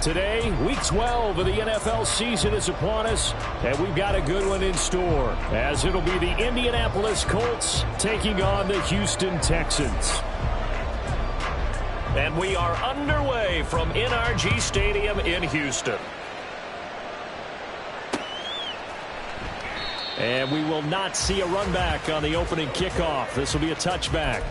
Today, Week 12 of the NFL season is upon us, and we've got a good one in store, as it'll be the Indianapolis Colts taking on the Houston Texans. And we are underway from NRG Stadium in Houston. And we will not see a run back on the opening kickoff. This will be a touchback.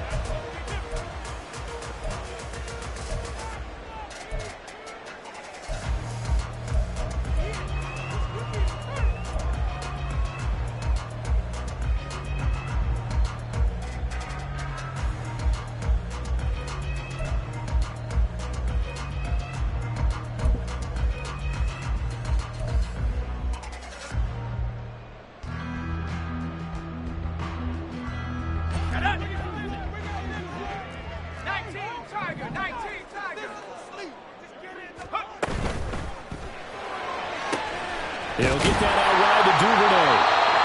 He'll get that out wide to Duvernay.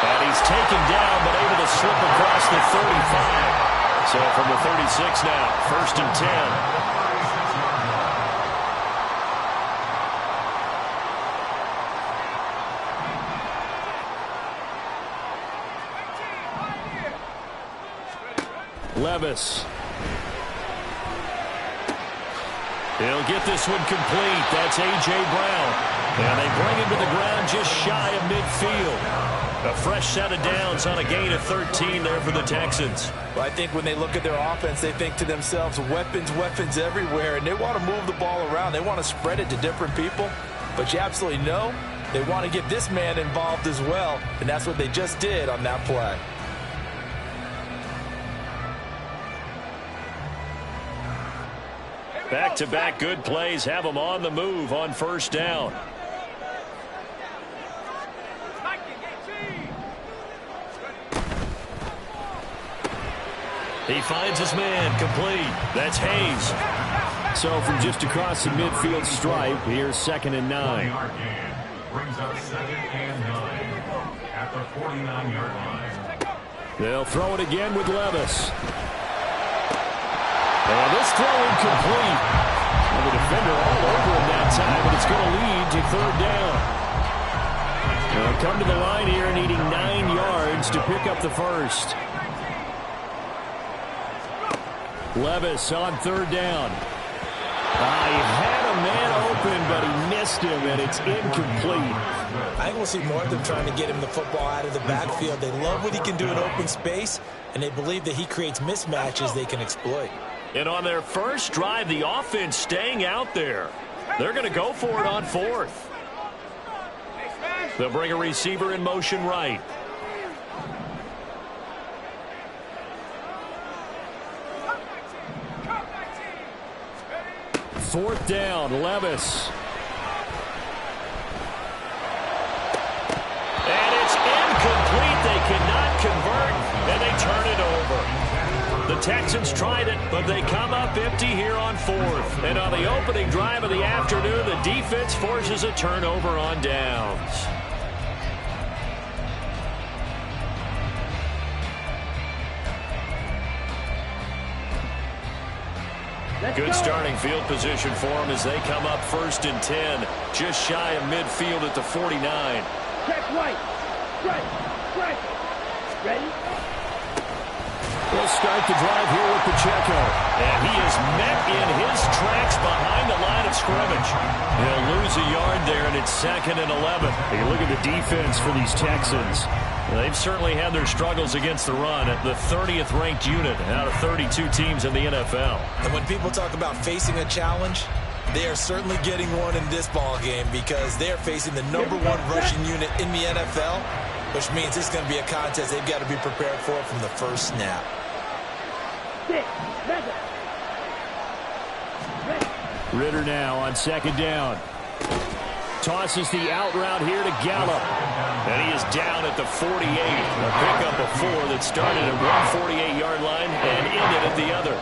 And he's taken down, but able to slip across the 35. So from the 36 now, 1st and 10. Levis. He'll get this one complete. That's A.J. Brown. And they bring him to the ground just shy of midfield. A fresh set of downs on a gain of 13 there for the Texans. Well, I think when they look at their offense, they think to themselves, weapons, weapons everywhere. And they want to move the ball around. They want to spread it to different people. But you absolutely know they want to get this man involved as well. And that's what they just did on that play. Back-to-back good plays have them on the move on 1st down. He finds his man complete. That's Hayes. So from just across the midfield stripe, here's 2nd and 9. Brings up 2nd and 9 at the 49-yard line. They'll throw it again with Levis. And this throw incomplete. And the defender all over him that time, but it's going to lead to 3rd down. They'll come to the line here needing 9 yards to pick up the first. Levis on 3rd down. He had a man open, but he missed him, and it's incomplete. I think we'll see more of them trying to get him the football out of the backfield. They love what he can do in open space, and they believe that he creates mismatches they can exploit. And on their first drive, the offense staying out there. They're going to go for it on 4th. They'll bring a receiver in motion right. Fourth down, Levis. And it's incomplete. They cannot convert, and they turn it over. The Texans tried it, but they come up empty here on 4th. And on the opening drive of the afternoon, the defense forces a turnover on downs. Good starting field position for them as they come up 1st and 10, just shy of midfield at the 49. Check right. Right. Ready? We'll start the drive here with Pacheco. And he is met in his tracks behind the line of scrimmage. He'll lose a yard there, and it's 2nd and 11. Take a look at the defense for these Texans. They've certainly had their struggles against the run at the 30th ranked unit out of 32 teams in the NFL. And when people talk about facing a challenge, they are certainly getting one in this ball game because they're facing the #1 rushing unit in the NFL, which means it's going to be a contest they've got to be prepared for from the first snap. Ritter now on 2nd down. Tosses the out route here to Gallup. And he is down at the 48. A pickup of 4 that started at one 48-yard line and ended at the other.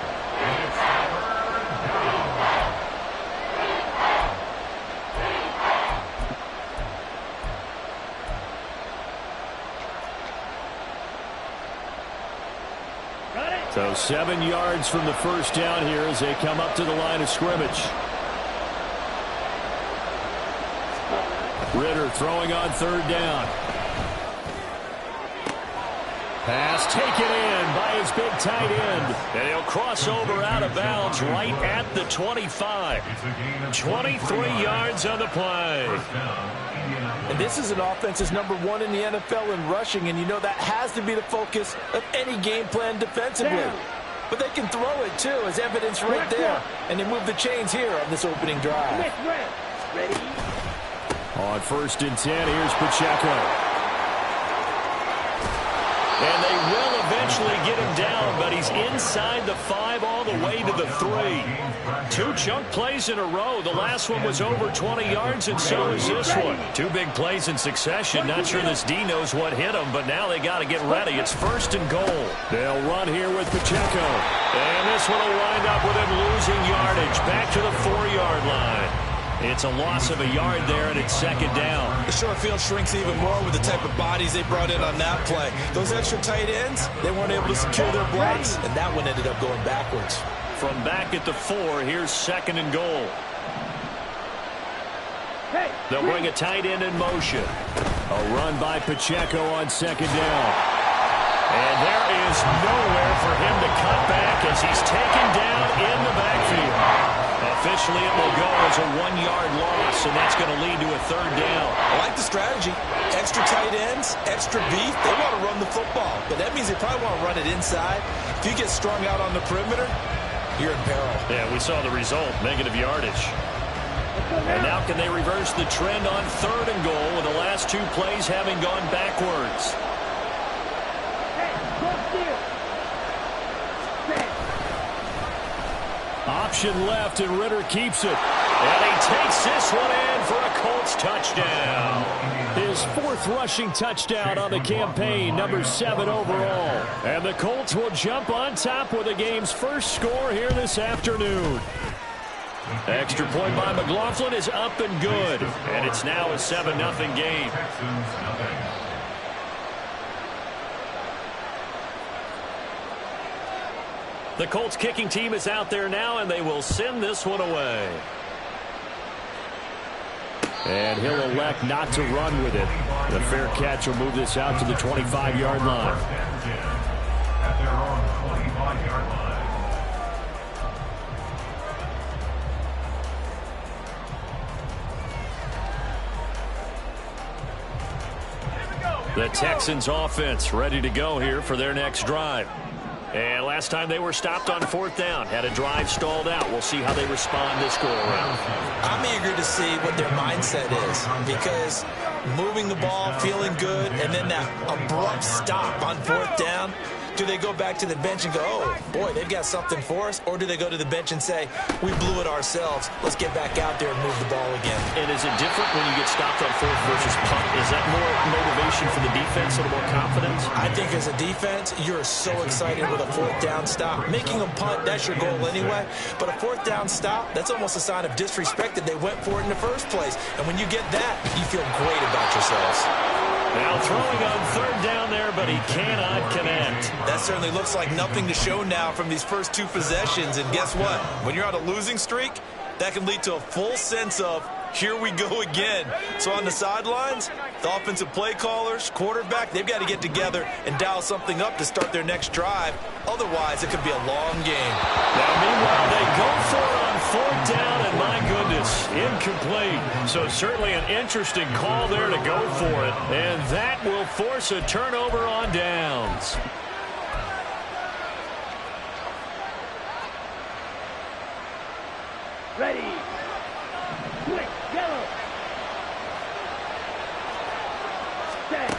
So 7 yards from the first down here as they come up to the line of scrimmage. Ritter throwing on third down. Pass taken in by his big tight end. And he'll cross over out of bounds right at the 25. 23 yards on the play. And this is an offense that's #1 in the NFL in rushing, and you know that has to be the focus of any game plan defensively. But they can throw it, too, as evidence right there. And they move the chains here on this opening drive. Ready? On 1st and 10, here's Pacheco. And they will eventually get him down, but he's inside the 5 all the way to the 3. 2 chunk plays in a row. The last one was over 20 yards, and so is this one. 2 big plays in succession. Not sure this D knows what hit him, but now they got to get ready. It's 1st and goal. They'll run here with Pacheco. And this one will wind up with him losing yardage. Back to the 4-yard line. It's a loss of a yard there, and it's 2nd down. The short field shrinks even more with the type of bodies they brought in on that play. Those extra tight ends, they weren't able to secure their blocks, and that one ended up going backwards. From back at the 4, here's 2nd and goal. They'll bring a tight end in motion. A run by Pacheco on 2nd down. And there is nowhere for him to cut back as he's taken down in the backfield. Officially, it will go as a 1-yard loss, and that's going to lead to a 3rd down. I like the strategy. Extra tight ends, extra beef. They want to run the football, but that means they probably want to run it inside. If you get strung out on the perimeter, you're in peril. Yeah, we saw the result, negative yardage. And now can they reverse the trend on 3rd and goal with the last 2 plays having gone backwards? Option left, and Ritter keeps it. And he takes this one in for a Colts touchdown. His 4th rushing touchdown on the campaign, number 7 overall. And the Colts will jump on top with the game's first score here this afternoon. Extra point by McLaughlin is up and good. And it's now a 7-0 game. The Colts kicking team is out there now, and they will send this one away. And he'll elect not to run with it. The fair catch will move this out to the 25-yard line. At their own 25-yard line. The Texans offense ready to go here for their next drive. And last time they were stopped on 4th down, had a drive stalled out. We'll see how they respond this go-around. I'm eager to see what their mindset is, because moving the ball, feeling good, and then that abrupt stop on 4th down, do they go back to the bench and go, oh, boy, they've got something for us? Or do they go to the bench and say, we blew it ourselves, let's get back out there and move the ball again? And is it different when you get stopped on 4th versus punt? Is that more motivation for the defense, a little more confidence? I think as a defense, you're so excited with a 4th down stop. Making them punt, that's your goal anyway. But a 4th down stop, that's almost a sign of disrespect that they went for it in the first place. And when you get that, you feel great about yourselves. Now throwing on 3rd down there, but he cannot connect. That certainly looks like nothing to show now from these first 2 possessions. And guess what? When you're on a losing streak, that can lead to a full sense of, here we go again. So on the sidelines, the offensive play callers, quarterback, they've got to get together and dial something up to start their next drive. Otherwise, it could be a long game. Now, meanwhile, they go for it on 4th down, and my goodness, incomplete. So certainly an interesting call there to go for it. And that will force a turnover on downs. Ready. Quick, yellow. Set.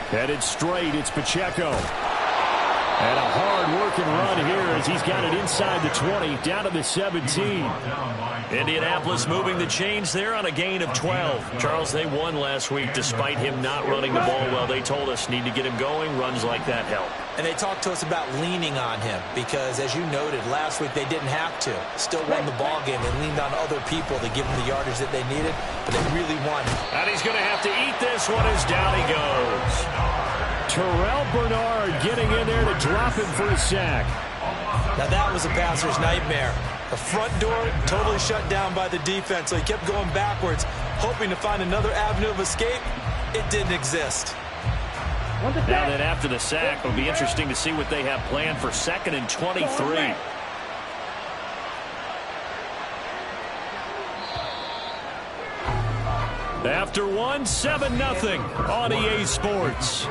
Headed straight, it's Pacheco. And a hard-working run here as he's got it inside the 20, down to the 17. Indianapolis moving the chains there on a gain of 12. Charles, they won last week despite him not running the ball well. They told us need to get him going. Runs like that help. And they talked to us about leaning on him because, as you noted, last week they didn't have to. Still won the ball game. They leaned on other people to give them the yardage that they needed, but they really won. And he's going to have to eat this one as down he goes. Terrell Bernard getting in there to drop him for a sack. Now that was a passer's nightmare. The front door totally shut down by the defense, so he kept going backwards, hoping to find another avenue of escape. It didn't exist. Now then, after the sack, it'll be interesting to see what they have planned for 2nd and 23. After 1, 7-0 on EA Sports.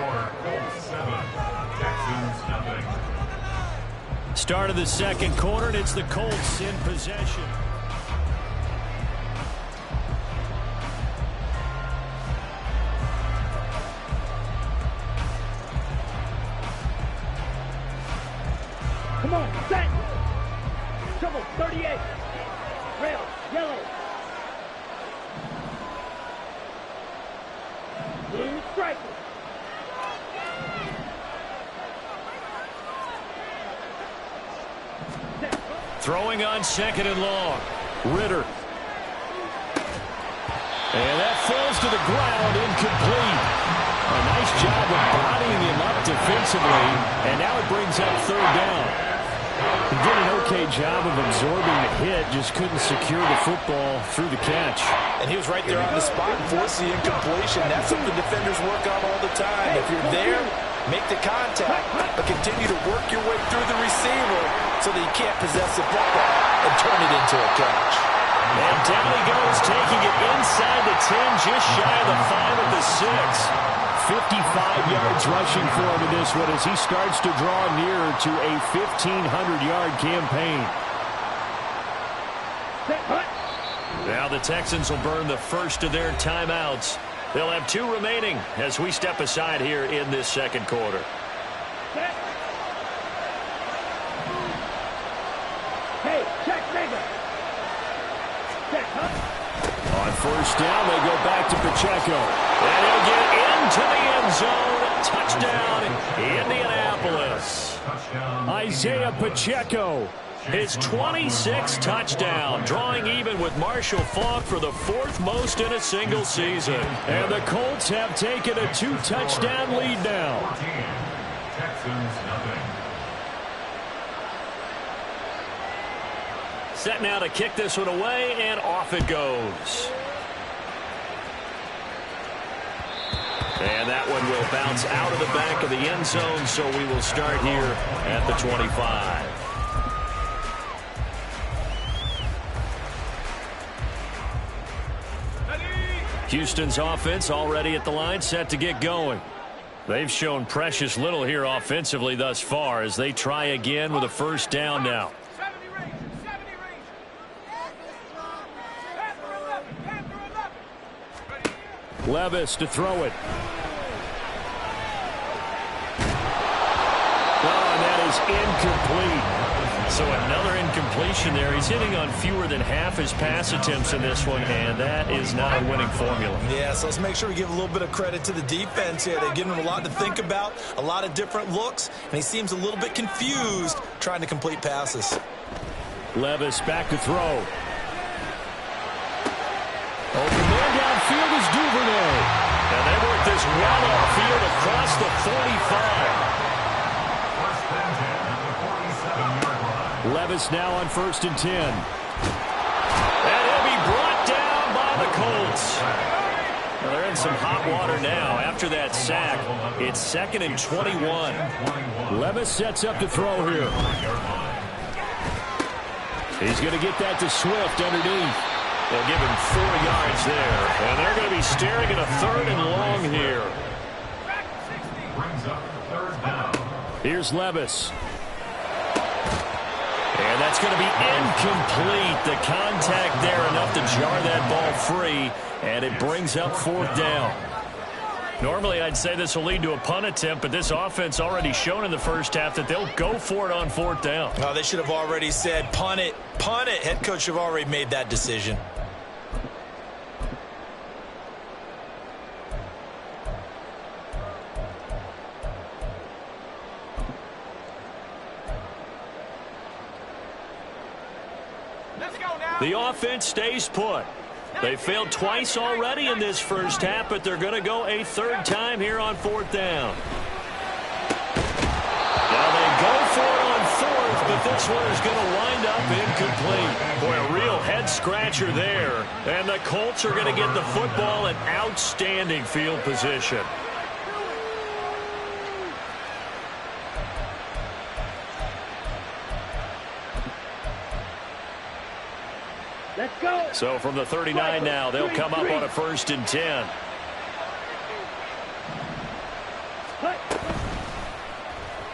Start of the second quarter, and it's the Colts in possession. Come on, set. Trouble, 38. Rail, yellow. Blue striker. Throwing on 2nd and long. Ritter. And that falls to the ground, incomplete. A nice job of bodying him up defensively, and now it brings up 3rd down. He did an okay job of absorbing the hit, just couldn't secure the football through the catch. And he was right there on the spot and forced the incompletion. That's something defenders work on all the time. If you're there, make the contact, but continue to work your way through the receiver so that you can't possess the football and turn it into a catch. And down he goes, taking it inside the 10, just shy of the 5 at the 6. 55 yards rushing for him in this one as he starts to draw nearer to a 1,500-yard campaign. Now the Texans will burn the first of their timeouts. They'll have 2 remaining as we step aside here in this second quarter. Hey, check bigger. Check, On 1st down, they go back to Pacheco. And he'll get into the end zone. Touchdown, Indianapolis. Isaiah Pacheco, his 26th touchdown, drawing even with Marshall Faulk for the 4th most in a single season. And the Colts have taken a 2-touchdown lead now. Texans nothing. Set now to kick this one away, and off it goes. And that one will bounce out of the back of the end zone, so we will start here at the 25. Houston's offense already at the line, set to get going. They've shown precious little here offensively thus far as they try again with a 1st down now. Levis to throw it. Oh, and that is incomplete. So another incompletion there. He's hitting on fewer than half his pass attempts in this one, and that is not a winning formula. Yeah, so let's make sure we give a little bit of credit to the defense here. They've given him a lot to think about, a lot of different looks, and he seems a little bit confused trying to complete passes. Levis back to throw. Open man downfield is Duvernay. And they work this well upfield across the 45. Levis now on 1st and 10. And he'll be brought down by the Colts. Well, they're in some hot water now after that sack. It's 2nd and 21. Levis sets up to throw here. He's going to get that to Swift underneath. They'll give him 4 yards there. And they're going to be staring at a 3rd and long here. Brings up 3rd down. Here's Levis. And that's going to be incomplete. The contact there enough to jar that ball free. And it brings up 4th down. Normally, I'd say this will lead to a punt attempt, but this offense already shown in the first half that they'll go for it on 4th down. Oh, they should have already said, punt it, punt it. Head coach should have already made that decision. The offense stays put. They failed twice already in this first half, but they're going to go a 3rd time here on 4th down. Now they go for it on 4th, but this one is going to wind up incomplete. Boy, a real head-scratcher there. And the Colts are going to get the football in outstanding field position. Let's go. So from the 39 now, they'll come up on a 1st and 10.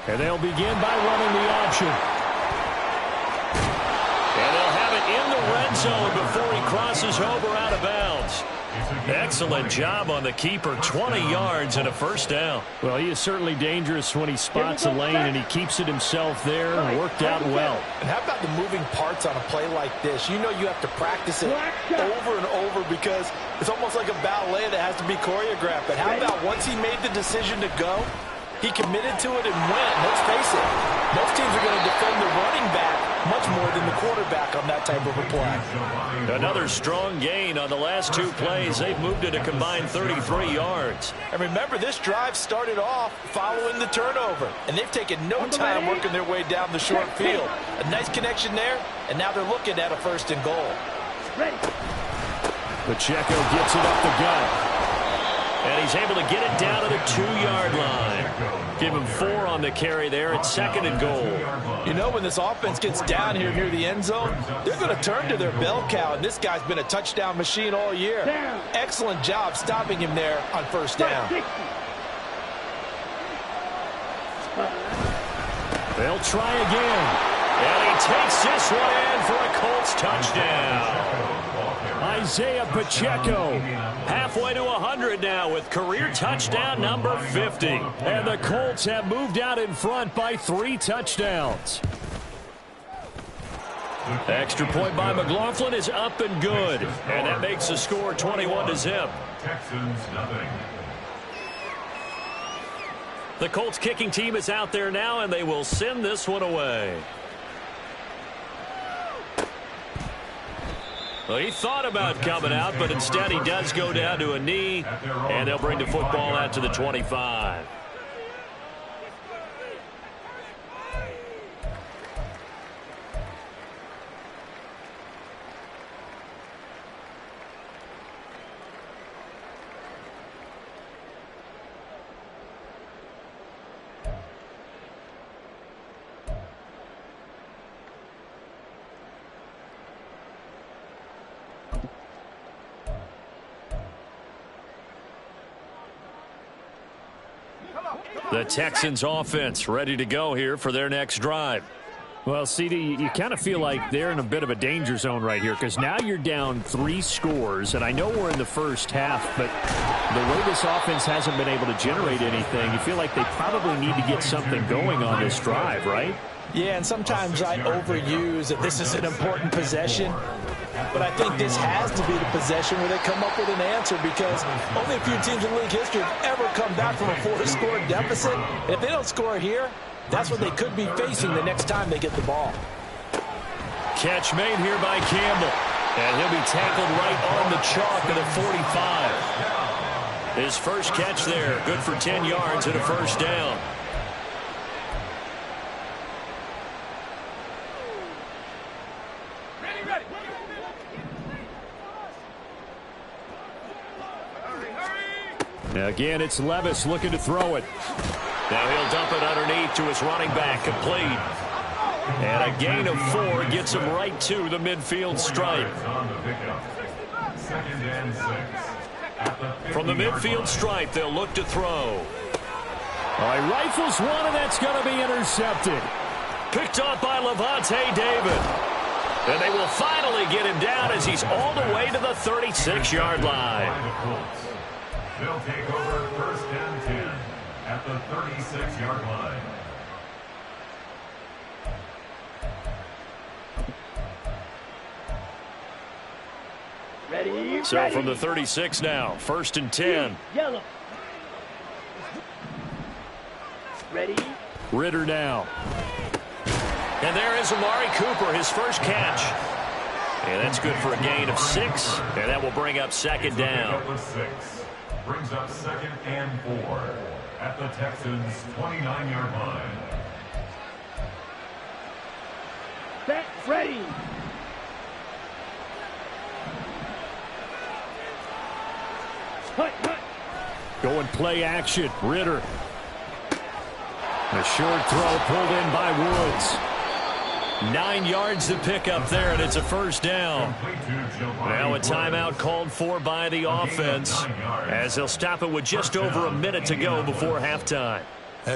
And they'll begin by running the option. And they'll have it in the red zone before he crosses over out of bounds. Excellent job on the keeper. 20 yards and a 1st down. Well, he is certainly dangerous when he spots a lane, and he keeps it himself there. Worked out well. And how about the moving parts on a play like this? You know you have to practice it over and over because it's almost like a ballet that has to be choreographed. But how about once he made the decision to go, he committed to it and went. Let's face it, most teams are going to defend the running back much more than the quarterback on that type of a play. Another strong gain on the last 2 plays. They've moved it a combined 33 yards. And remember, this drive started off following the turnover, and they've taken no time working their way down the short field. A nice connection there, and now they're looking at a 1st and goal. Ready. Pacheco gets it up the gut. And he's able to get it down to the 2-yard line. Give him 4 on the carry there at 2nd and goal. You know, when this offense gets down here near the end zone, they're going to turn to their bell cow, and this guy's been a touchdown machine all year. Excellent job stopping him there on 1st down. They'll try again. And he takes this one in for a Colts touchdown. Isaiah Pacheco halfway to 100 now with career touchdown number 50. And the Colts have moved out in front by 3 touchdowns. Extra point by McLaughlin is up and good. And that makes the score 21-0. Texans nothing. The Colts kicking team is out there now, and they will send this one away. Well, he thought about coming out, but instead he does go down to a knee, and they'll bring the football out to the 25. The Texans offense ready to go here for their next drive. Well, CD, you kind of feel like they're in a bit of a danger zone right here because now you're down 3 scores, and I know we're in the first half, but the way this offense hasn't been able to generate anything, you feel like they probably need to get something going on this drive, right? Yeah, and sometimes I overuse that this is an important possession. But I think this has to be the possession where they come up with an answer because only a few teams in league history have ever come back from a 4-score deficit. And if they don't score here, that's what they could be facing the next time they get the ball. Catch made here by Campbell. And he'll be tackled right on the chalk at the 45. His first catch there, good for 10 yards and a 1st down. Again, it's Levis looking to throw it. Now he'll dump it underneath to his running back, complete. And a gain of 4 gets him right to the midfield stripe. From the midfield stripe, they'll look to throw. All right, rifles one, and that's going to be intercepted. Picked up by Levante David. And they will finally get him down as he's all the way to the 36-yard line. They'll take over 1st and 10 at the 36-yard line. Ready. So from the 36 now, 1st and 10. Yellow. Ready. Ritter now. And there is Amari Cooper, his first catch. And that's good for a gain of 6. And that will bring up 2nd down. Brings up 2nd and 4 at the Texans' 29-yard line. Ready. Hut, hut. Going play action. Ritter. A short throw pulled in by Woods. 9 yards to pick up there, and it's a first down. Now a timeout called for by the offense as they'll stop it with just over a minute to go before halftime.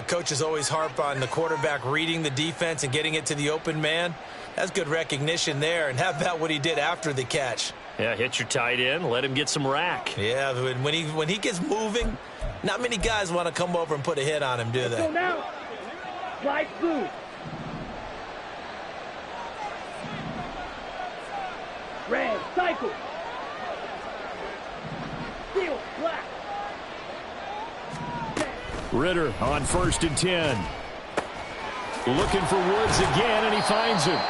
Coaches always harp on the quarterback reading the defense and getting it to the open man. That's good recognition there. And how about what he did after the catch? Yeah, hit your tight end, let him get some rack. Yeah, when he gets moving, not many guys want to come over and put a hit on him, do they? Go now. Slide through. Red, cycle. Steel, black. Ritter on 1st and 10. Looking for Woods again, and he finds him.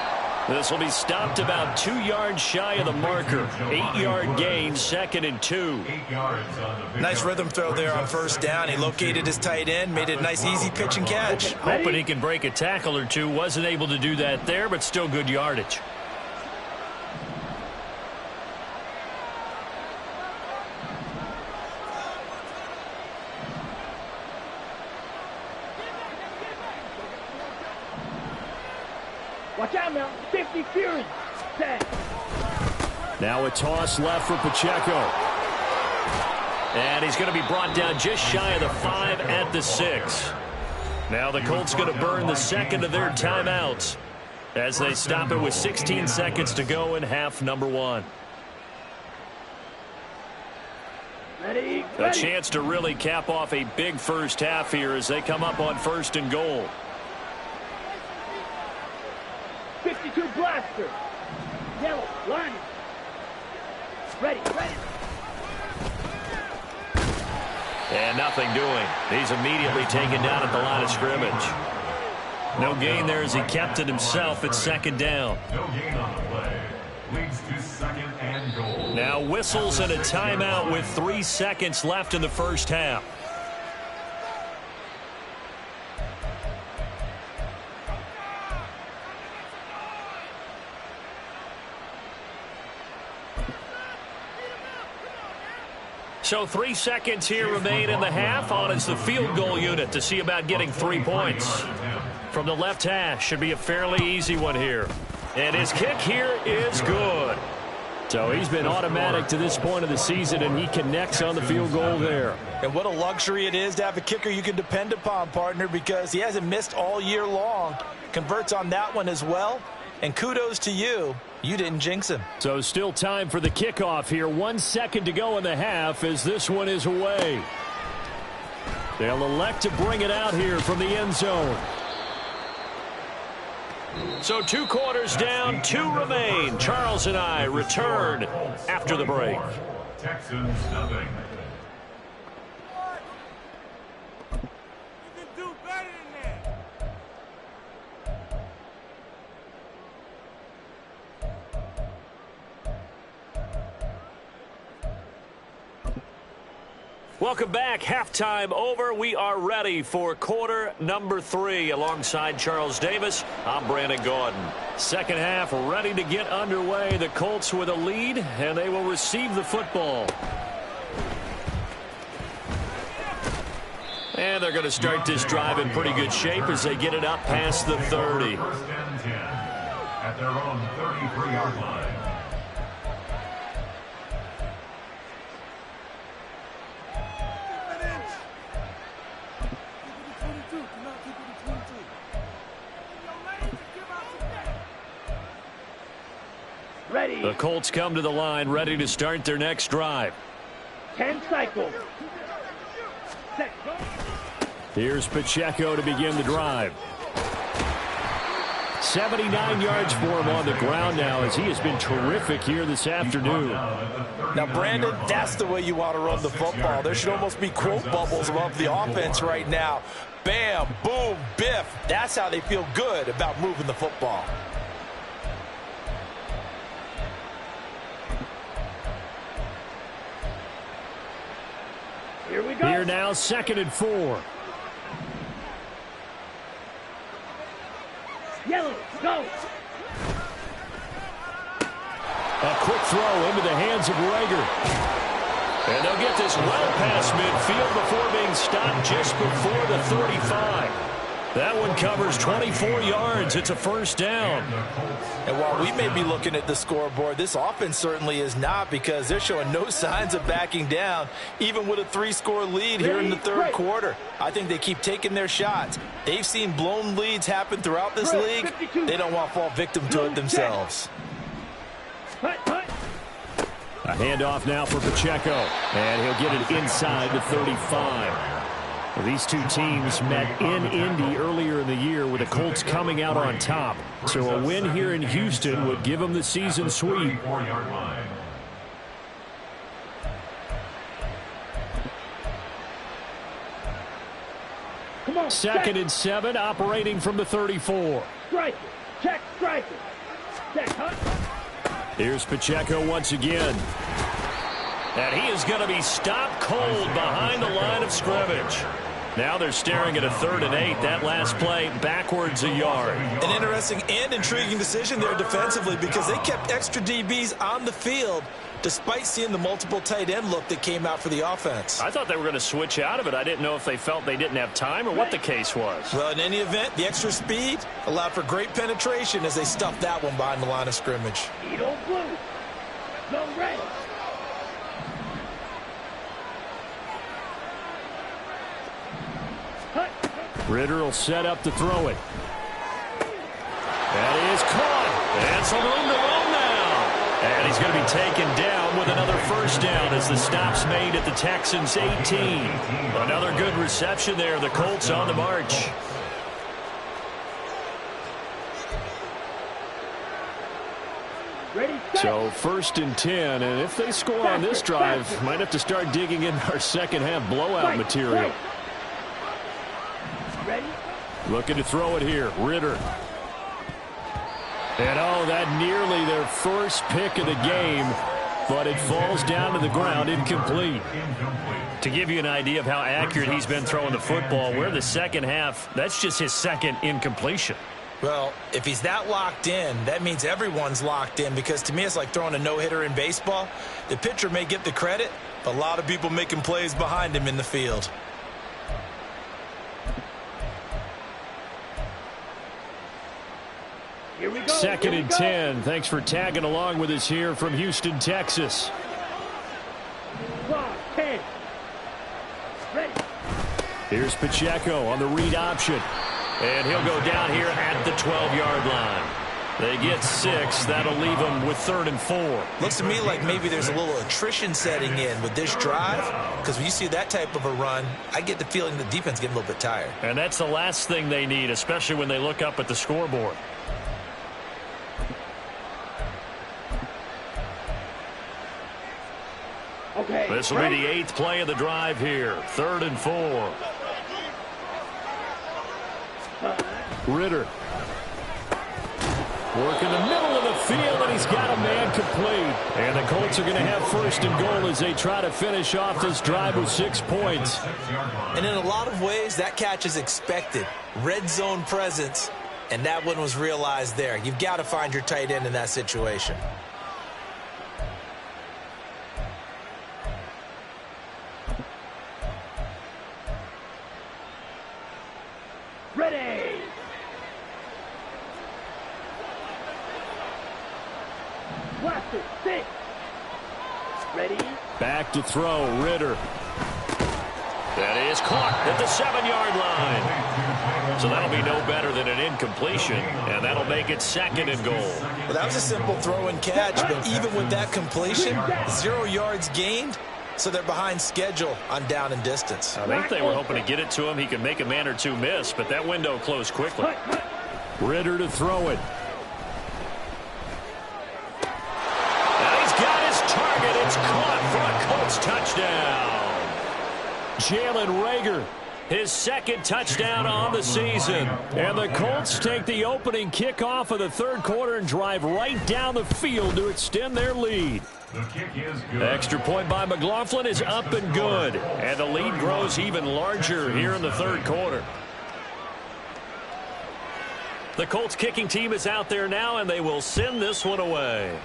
This will be stopped about 2 yards shy of the marker. 8-yard gain, 2nd and 2. 8 yards on the Nice rhythm throw there on 1st down. He located his tight end, made it a nice easy pitch and catch. Hoping he can break a tackle or two. Wasn't able to do that there, but still good yardage. Watch out now. 50 Fury. 10. Now a toss left for Pacheco. And he's going to be brought down just shy of the 5 at the 6. Now the Colts going to burn the second of their timeouts as they stop it with 16 seconds to go in half number 1. Ready. A chance to really cap off a big first half here as they come up on 1st and goal. 52 blaster. Yellow, line. Ready, ready. And nothing doing. He's immediately taken down at the line of scrimmage. No gain there as he kept it himself at 2nd down. No gain on the play. Leads to 2nd and goal. Now whistles and a timeout with 3 seconds left in the first half. So 3 seconds here remain in the half. On is the field goal unit to see about getting 3 points. From the left hash, should be a fairly easy one here. And his kick here is good. So he's been automatic to this point of the season, and he connects on the field goal there. And what a luxury it is to have a kicker you can depend upon, partner, because he hasn't missed all year long. Converts on that one as well. And kudos to you. You didn't jinx him. So still time for the kickoff here. 1 second to go in the half as this one is away. They'll elect to bring it out here from the end zone. So 2 quarters down, 2 remain. Charles and I return after the break. Texans nothing. Welcome back. Halftime over. We are ready for quarter number 3. Alongside Charles Davis, I'm Brandon Gordon. Second half ready to get underway. The Colts with a lead, and they will receive the football. And they're going to start this drive in pretty good shape as they get it up past the 30. 1st and 10 at their own 33-yard line. Ready. The Colts come to the line, ready to start their next drive. 10 cycles. Set. Here's Pacheco to begin the drive. 79 yards for him on the ground now as he has been terrific here this afternoon. Now, Brandon, that's the way you want to run the football. There should almost be quote bubbles above the offense right now. Bam, boom, biff. That's how they feel good about moving the football. Here we go. Here now, 2nd and 4. Yellow, go. A quick throw into the hands of Rager. And they'll get this well past midfield before being stopped just before the 35. That one covers 24 yards. It's a first down. And while we may be looking at the scoreboard, this offense certainly is not, because they're showing no signs of backing down, even with a 3-score lead here in the third quarter. I think they keep taking their shots. They've seen blown leads happen throughout this league. They don't want to fall victim to it themselves. A handoff now for Pacheco, and he'll get it inside the 35. These two teams met in Indy earlier in the year, with the Colts coming out on top. So a win here in Houston would give them the season sweep. Second and 7, operating from the 34. Striker. Check striker. Check, huh? Here's Pacheco once again. And he is going to be stopped cold behind the line of scrimmage. Now they're staring at a 3rd and 8. That last play backwards a yard. An interesting and intriguing decision there defensively, because they kept extra DBs on the field despite seeing the multiple tight end look that came out for the offense. I thought they were going to switch out of it. I didn't know if they felt they didn't have time or what the case was. Well, in any event, the extra speed allowed for great penetration as they stuffed that one behind the line of scrimmage. Edo blue. No red. Ritter will set up to throw it. That is caught. And some room to run now. And he's going to be taken down with another first down as the stop's made at the Texans' 18. Another good reception there. The Colts on the march. So 1st and 10, and if they score on this drive, might have to start digging into our second half blowout material. Looking to throw it here. Ritter. And that nearly their first pick of the game, but it falls down to the ground, incomplete. To give you an idea of how accurate he's been throwing the football, we're in the second half. That's just his second incompletion. Well, if he's that locked in, that means everyone's locked in, because to me it's like throwing a no-hitter in baseball. The pitcher may get the credit, but a lot of people making plays behind him in the field. Here we go. 2nd and 10. Thanks for tagging along with us here from Houston, Texas. 10. Ready. Here's Pacheco on the read option. And he'll go down here at the 12-yard line. They get 6. That'll leave them with 3rd and 4. Looks to me like maybe there's a little attrition setting in with this drive, because when you see that type of a run, I get the feeling the defense getting a little bit tired. And that's the last thing they need, especially when they look up at the scoreboard. Okay. This will be the 8th play of the drive here. 3rd and 4. Ritter. Working the middle of the field, and he's got a man complete. And the Colts are going to have 1st and goal as they try to finish off this drive with 6 points. And in a lot of ways, that catch is expected. Red zone presence, and that one was realized there. You've got to find your tight end in that situation. Ready. Blaster, 6. Ready. Back to throw. Ritter. That is caught at the 7-yard line. So that'll be no better than an incompletion, and that'll make it 2nd and goal. Well, that was a simple throw and catch, but even with that completion, 0 yards gained, so they're behind schedule on down and distance. I think they were hoping to get it to him. He could make a man or two miss, but that window closed quickly. Ritter to throw it. And he's got his target. It's caught for a Colts touchdown. Jalen Rager, his 2nd touchdown on the season. And the Colts take the opening kickoff of the 3rd quarter and drive right down the field to extend their lead. The kick is good. Extra point by McLaughlin is up and good. And the lead grows even larger here in the 3rd quarter. The Colts kicking team is out there now, and they will send this one away.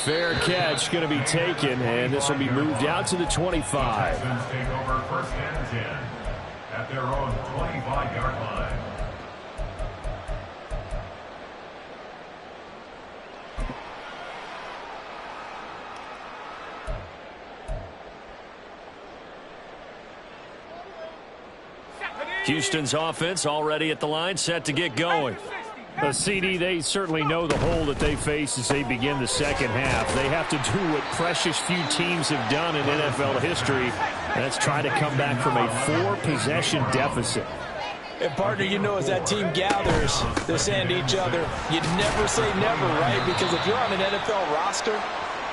Fair catch going to be taken, and this will be moved out to the 25. Texans take over first and 10 at their own 25-yard line. Houston's offense already at the line, set to get going. CD, they certainly know the hole that they face as they begin the second half. They have to do what precious few teams have done in NFL history, and that's try to come back from a 4-possession deficit. And, partner, you know, as that team gathers, they're saying to each other, you never say never, right? Because if you're on an NFL roster,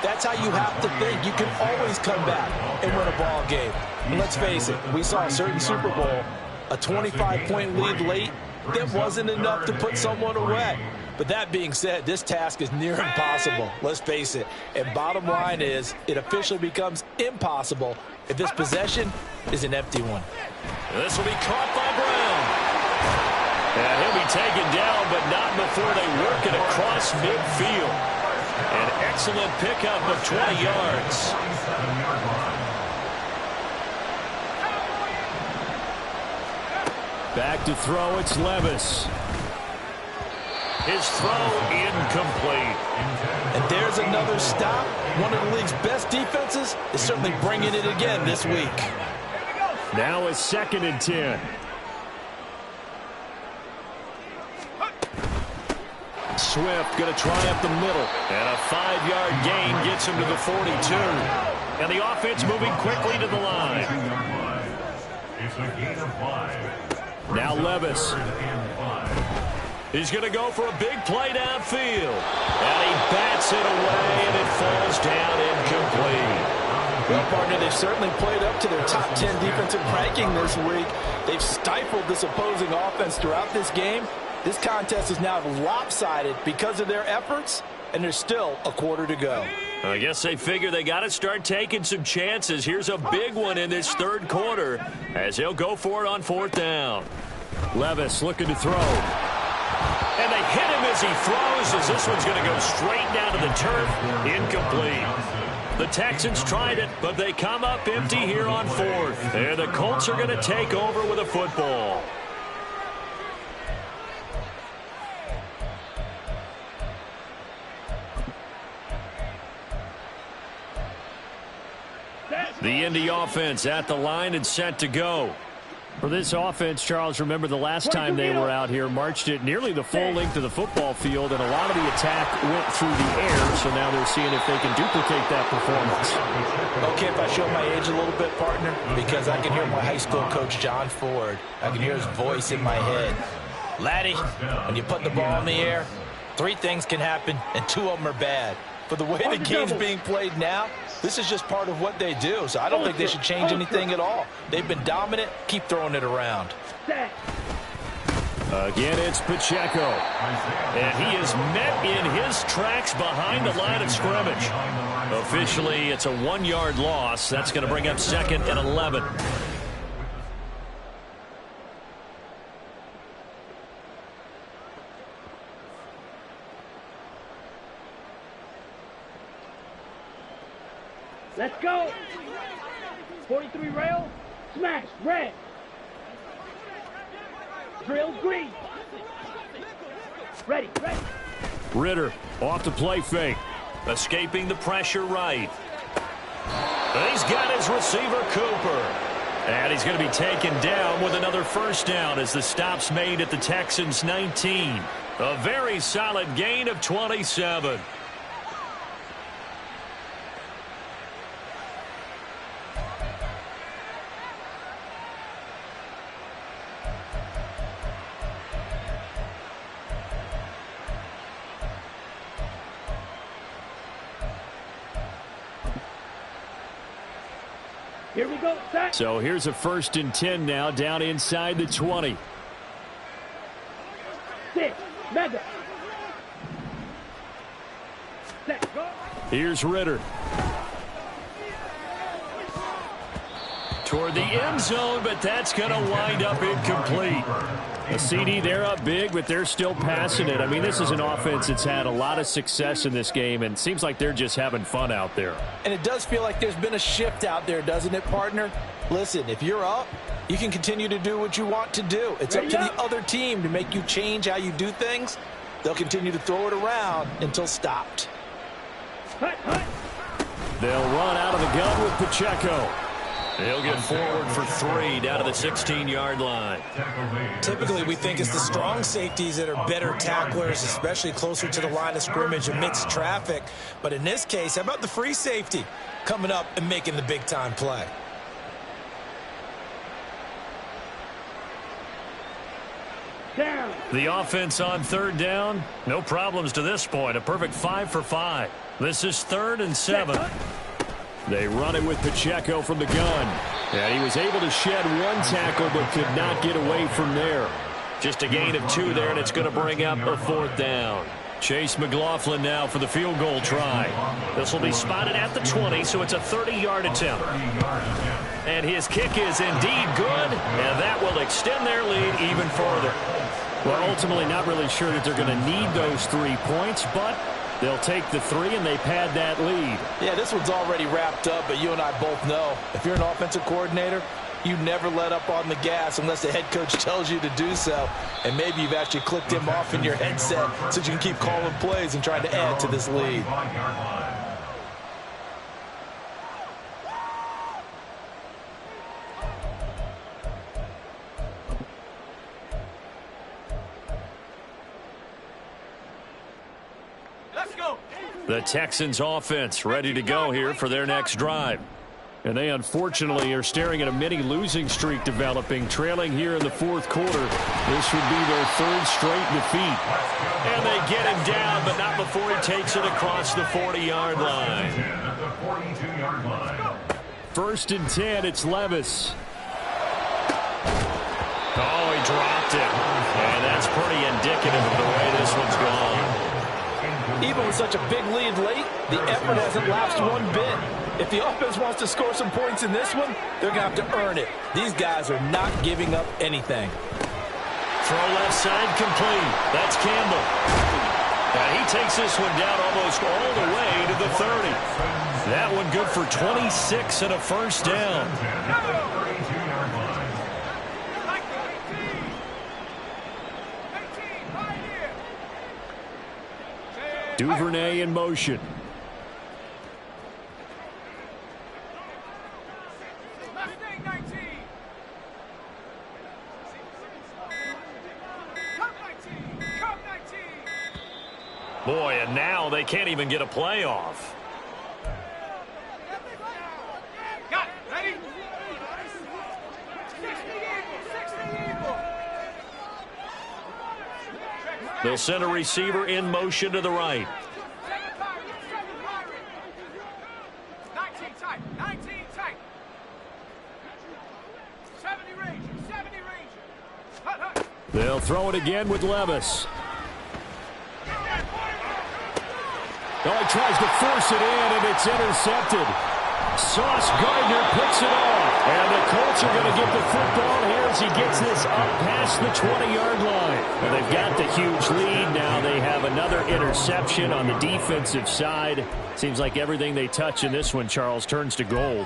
that's how you have to think. You can always come back and win a ball game. And let's face it, we saw a certain Super Bowl, a 25-point lead late, that wasn't enough to put someone away. But that being said, this task is near impossible. Let's face it. And bottom line is, it officially becomes impossible if this possession is an empty one. This will be caught by Brown. And he'll be taken down, but not before they work it across midfield. An excellent pickup of 20 yards. Back to throw, it's Levis. His throw incomplete. And there's another stop. One of the league's best defenses is certainly bringing it again this week. Now it's 2nd and 10. Swift going to try up the middle. And a 5-yard gain gets him to the 42. And the offense moving quickly to the line. It's a gain of 5. Now Levis. He's going to go for a big play downfield. And he bats it away, and it falls down incomplete. Well, partner, they've certainly played up to their top 10 defensive ranking this week. They've stifled this opposing offense throughout this game. This contest is now lopsided because of their efforts, and there's still a quarter to go. I guess they figure they got to start taking some chances. Here's a big one in this third quarter as they'll go for it on 4th down. Levis looking to throw. And they hit him as he throws, as this one's going to go straight down to the turf. Incomplete. The Texans tried it, but they come up empty here on 4th. And the Colts are going to take over with a football. The Indy offense at the line and set to go. For this offense, Charles, remember the last time they were out here, marched it nearly the full length of the football field, and a lot of the attack went through the air, so now they're seeing if they can duplicate that performance. Okay, if I show my age a little bit, partner, because I can hear my high school coach, John Ford. I can hear his voice in my head. Laddie, when you put the ball in the air, 3 things can happen, and 2 of them are bad. But the way the game's being played now, this is just part of what they do, so I don't think they should change anything at all. They've been dominant. Keep throwing it around. Again, it's Pacheco. And he is met in his tracks behind the line of scrimmage. Officially, it's a 1-yard loss. That's going to bring up 2nd and 11. Let's go. 43 rail. Smash. Red. Drill green. Ready. Ritter off the play fake. Escaping the pressure right. And he's got his receiver, Cooper. And he's going to be taken down with another 1st down as the stop's made at the Texans' 19. A very solid gain of 27. Here we go. Set. So here's a 1st and 10 now, down inside the 20. 6. Mega. Set. Go. Here's Ritter. toward the end zone, but that's going to wind up incomplete. A CD, they're up big, but they're still passing it. I mean, this is an offense that's had a lot of success in this game, and it seems like they're just having fun out there. And it does feel like there's been a shift out there, doesn't it, partner? Listen, if you're up, you can continue to do what you want to do. It's up to the other team to make you change how you do things. They'll continue to throw it around until stopped. They'll run out of the gun with Pacheco. He'll get forward for 3 down to the 16-yard line. Typically, we think it's the strong safeties that are better tacklers, especially closer to the line of scrimmage amidst traffic. But in this case, how about the free safety coming up and making the big-time play? Down. The offense on 3rd down, no problems to this point. A perfect 5 for 5. This is 3rd and 7. They run it with Pacheco from the gun. And he was able to shed 1 tackle but could not get away from there. Just a gain of 2 there, and it's going to bring up a 4th down. Chase McLaughlin now for the field goal try. This will be spotted at the 20, so it's a 30-yard attempt. And his kick is indeed good, and that will extend their lead even further. Well, ultimately not really sure that they're going to need those 3 points, but they'll take the 3 and they pad that lead. Yeah, this one's already wrapped up, but you and I both know if you're an offensive coordinator, you never let up on the gas unless the head coach tells you to do so. And maybe you've actually clicked him off in your headset so you can keep calling plays and trying to add to this lead. The Texans offense ready to go here for their next drive. And they unfortunately are staring at a mini losing streak developing, trailing here in the 4th quarter. This would be their 3rd straight defeat. And they get him down, but not before he takes it across the 40-yard line. 1st and 10, it's Levis. Oh, he dropped it. And that's pretty indicative of the way this one's gone. Even with such a big lead late, the effort hasn't lapsed one bit. If the offense wants to score some points in this one, they're going to have to earn it. These guys are not giving up anything. Throw left side complete. That's Campbell. And he takes this one down almost all the way to the 30. That one good for 26 and a 1st down. Duvernay in motion. Boy, and now they can't even get a playoff. They'll send a receiver in motion to the right. 19 tight. 19 tight. 70 Ranger. 70 Ranger. They'll throw it again with Levis. Oh, he tries to force it in, and it's intercepted. Sauce Gardner picks it off. And the Colts are going to get the football here as he gets this up past the 20-yard line. Well, they've got the huge lead. Now they have another interception on the defensive side. Seems like everything they touch in this one, Charles, turns to gold.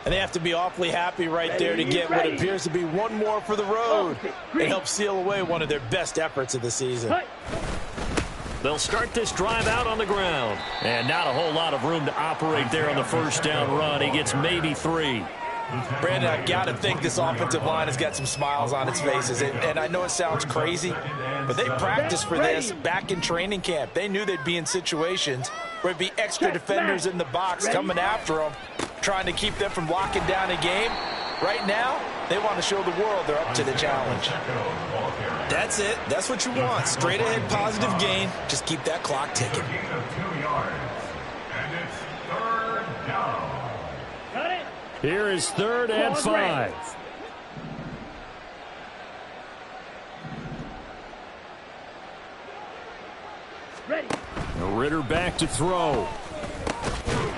And they have to be awfully happy right there to get what appears to be one more for the road. It helps seal away one of their best efforts of the season. They'll start this drive out on the ground. And not a whole lot of room to operate there on the 1st down run. He gets maybe 3. Brandon, I've got to think this offensive line has got some smiles on its faces. And I know it sounds crazy, but they practiced for this back in training camp. They knew they'd be in situations where it'd be extra defenders in the box coming after them, trying to keep them from locking down a game. Right now, they want to show the world they're up to the challenge. That's it. That's what you want. Straight ahead positive gain. Just keep that clock ticking. Here is 3rd and 5. Ready. Ritter back to throw.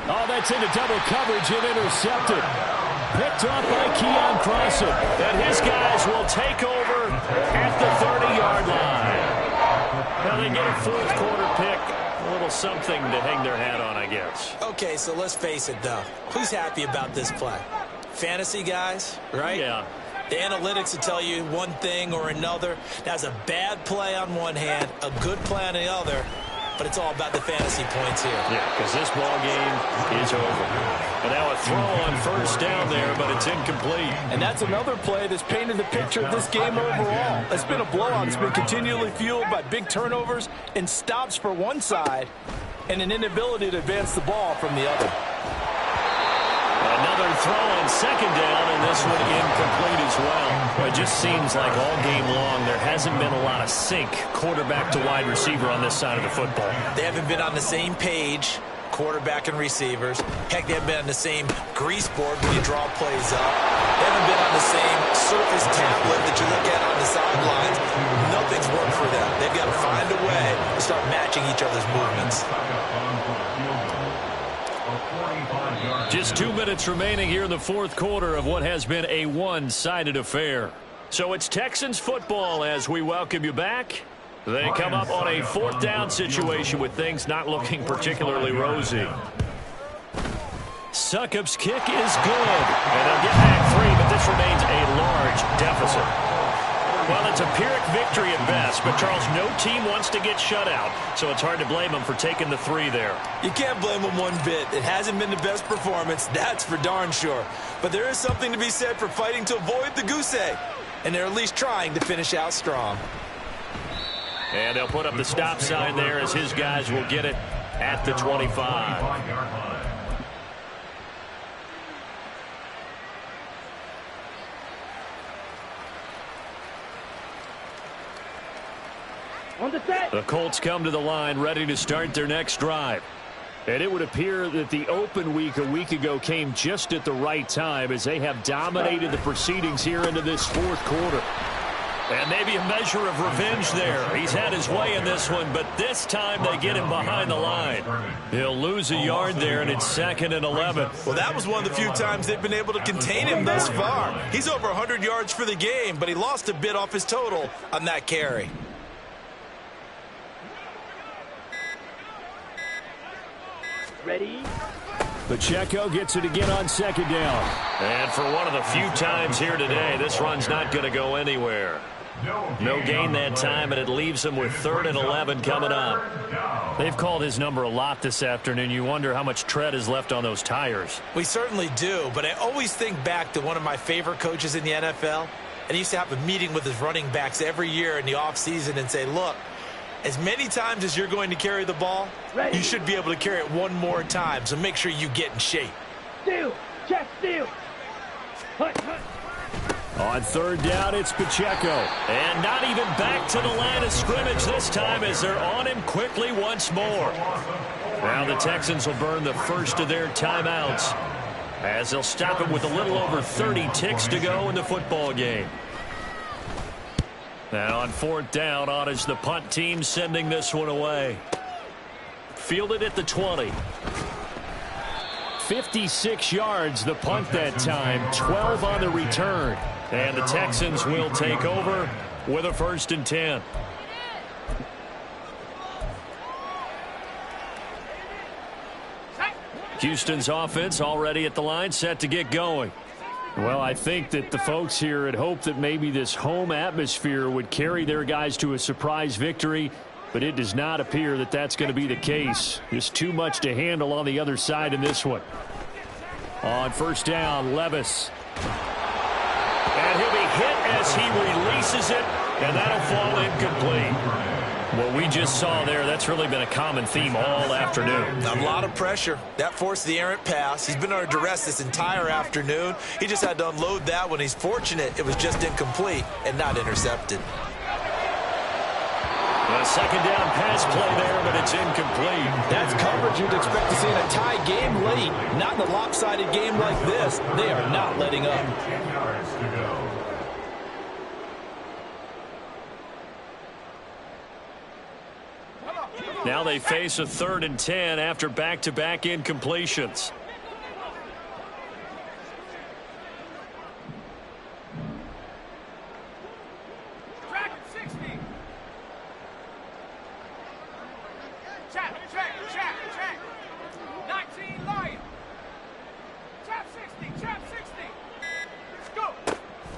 Oh, that's into double coverage and intercepted. Picked off by Keon Crossan. And his guys will take over at the 30-yard line. Now they get a fourth quarter pick. A little something to hang their hat on, I guess. Okay, so let's face it, though. Who's happy about this play? Fantasy guys, right? Yeah. The analytics will tell you one thing or another. That's a bad play on one hand, a good play on the other, but it's all about the fantasy points here. Yeah, because this ball game is over. And now a throw on first down there, but it's incomplete. And that's another play that's painted the picture of this game overall. It's been a blowout. It's been continually fueled by big turnovers and stops for one side and an inability to advance the ball from the other. Another throw on second down, and this one incomplete as well. It just seems like all game long there hasn't been a lot of sync quarterback to wide receiver on this side of the football. They haven't been on the same page, quarterback and receivers. Heck, they haven't been on the same grease board when you draw plays up. They haven't been on the same surface tablet that you look at on the sidelines. Nothing's worked for them. They've got to find a way to start matching each other's movements. Just 2 minutes remaining here in the fourth quarter of what has been a one-sided affair. So it's Texans football as we welcome you back. They come up on a fourth down situation with things not looking particularly rosy. Succop's kick is good. And they'll get back 3, but this remains a large deficit. Well, it's a Pyrrhic victory at best, but Charles, no team wants to get shut out, so it's hard to blame them for taking the 3 there. You can't blame them one bit. It hasn't been the best performance, that's for darn sure. But there is something to be said for fighting to avoid the goose egg, and they're at least trying to finish out strong. And they'll put up the stop sign there as his guys will get it at the 25. On the set. The Colts come to the line ready to start their next drive. And it would appear that the open week a week ago came just at the right time as they have dominated the proceedings here into this fourth quarter. And maybe a measure of revenge there. He's had his way in this one, but this time they get him behind the line. He'll lose a yard there, and it's 2nd and 11. Well, that was one of the few times they've been able to contain him thus far. He's over 100 yards for the game, but he lost a bit off his total on that carry. Ready? Pacheco gets it again on second down. And for one of the few times here today, this run's not going to go anywhere. No gain that time, and it leaves them with 3rd and 11 coming up. They've called his number a lot this afternoon. You wonder how much tread is left on those tires. We certainly do, but I always think back to one of my favorite coaches in the NFL, and he used to have a meeting with his running backs every year in the offseason and say, look, as many times as you're going to carry the ball, you should be able to carry it one more time, so make sure you get in shape. Steal. Check steal. Hut, hut. On 3rd down, it's Pacheco. And not even back to the line of scrimmage this time as they're on him quickly once more. Now the Texans will burn the first of their timeouts as they'll stop it with a little over 30 ticks to go in the football game. Now on 4th down, on is the punt team sending this one away. Fielded at the 20. 56 yards the punt that time, 12 on the return. And the Texans will take over with a 1st and 10. Houston's offense already at the line, set to get going. Well, I think that the folks here had hoped that maybe this home atmosphere would carry their guys to a surprise victory, but it does not appear that that's going to be the case. Just too much to handle on the other side in this one. On 1st down, Levis. And he'll be hit as he releases it, and that'll fall incomplete. What we just saw there, that's really been a common theme all afternoon. A lot of pressure. That forced the errant pass. He's been under duress this entire afternoon. He just had to unload that one. He's fortunate it was just incomplete and not intercepted. A 2nd down pass play there, but it's incomplete. That's coverage you'd expect to see in a tie game late. Not in a lopsided game like this. They are not letting up. 10 yards to go. Now they face a 3rd and 10 after back-to-back incompletions.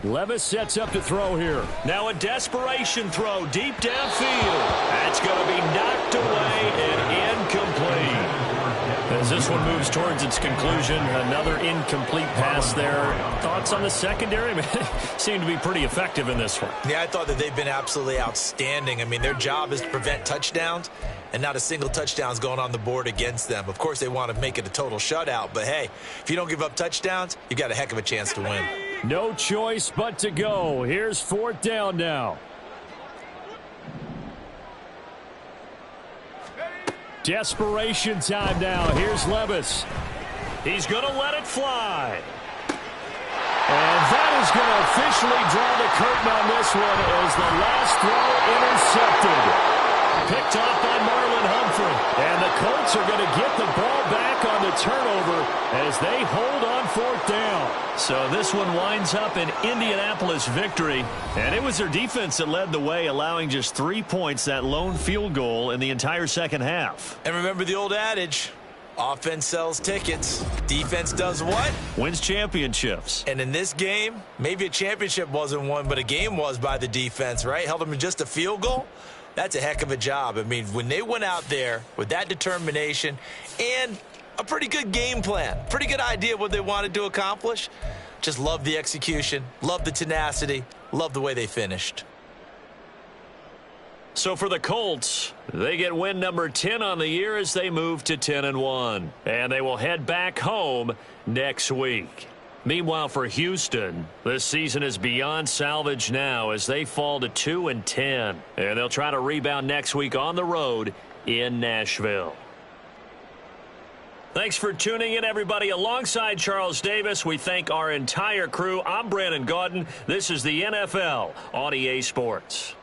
Levis sets up to throw here. Now a desperation throw deep downfield. That's going to be knocked away and incomplete. As this one moves towards its conclusion, another incomplete pass there. Thoughts on the secondary? I mean, seem to be pretty effective in this one. Yeah, I thought that they've been absolutely outstanding. I mean, their job is to prevent touchdowns, and not a single touchdown is going on the board against them. Of course, they want to make it a total shutout, but hey, if you don't give up touchdowns, you got a heck of a chance to win. No choice but to go. Here's 4th down now. Desperation time now. Here's Levis. He's going to let it fly. And that is going to officially draw the curtain on this one as the last throw intercepted. Picked off by Marlon Humphrey. And the Colts are going to get the ball back on the turnover as they hold on 4th down. So this one winds up an Indianapolis victory. And it was their defense that led the way, allowing just 3 points, that lone field goal in the entire second half. And remember the old adage, offense sells tickets. Defense does what? Wins championships. And in this game, maybe a championship wasn't won, but a game was by the defense, right? Held them to just a field goal. That's a heck of a job. I mean, when they went out there with that determination and a pretty good game plan, pretty good idea what they wanted to accomplish, just love the execution, love the tenacity, love the way they finished. So for the Colts, they get win number 10 on the year as they move to 10-1. And they will head back home next week. Meanwhile, for Houston, this season is beyond salvage now as they fall to 2-10. And they'll try to rebound next week on the road in Nashville. Thanks for tuning in, everybody. Alongside Charles Davis, we thank our entire crew. I'm Brandon Gaudin. This is the NFL on EA Sports.